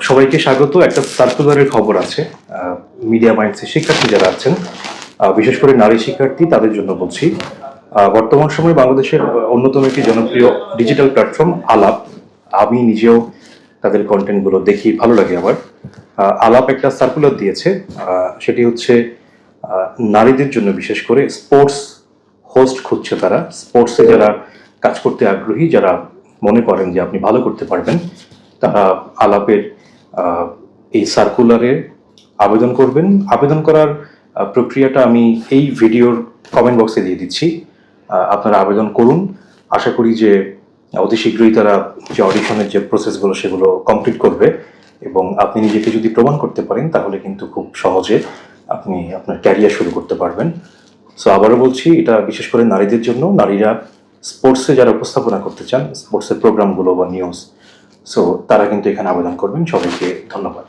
সবাইকে স্বাগত। একটা সার্কুলারের খবর আছে। মিডিয়া মাইন্ডসের শিক্ষার্থী যারা আছেন, বিশেষ করে নারী শিক্ষার্থী, তাদের জন্য বলছি। বর্তমান সময়ে বাংলাদেশের অন্যতম একটি জনপ্রিয় ডিজিটাল প্ল্যাটফর্ম আলাপ। আমি নিজেও তাদের কন্টেন্টগুলো দেখি, ভালো লাগে আমার। আলাপ একটা সার্কুলার দিয়েছে, সেটি হচ্ছে নারীদের জন্য, বিশেষ করে স্পোর্টস হোস্ট খুঁজছে তারা। স্পোর্টসে যারা কাজ করতে আগ্রহী, যারা মনে করেন যে আপনি ভালো করতে পারবেন, তারা আলাপের এই সার্কুলারে আবেদন করবেন। আবেদন করার প্রক্রিয়াটা আমি এই ভিডিওর কমেন্ট বক্সে দিয়ে দিচ্ছি। আপনারা আবেদন করুন। আশা করি যে অতি শীঘ্রই তারা যে অডিশনের যে প্রসেসগুলো সেগুলো কমপ্লিট করবে, এবং আপনি নিজেকে যদি প্রমাণ করতে পারেন তাহলে কিন্তু খুব সহজে আপনি আপনার ক্যারিয়ার শুরু করতে পারবেন। সো আবারও বলছি, এটা বিশেষ করে নারীদের জন্য। নারীরা স্পোর্টসে যারা উপস্থাপনা করতে চান, স্পোর্টসের প্রোগ্রামগুলো বা নিউজ, সো তারা কিন্তু এখানে আবেদন করবেন। সবাইকে ধন্যবাদ।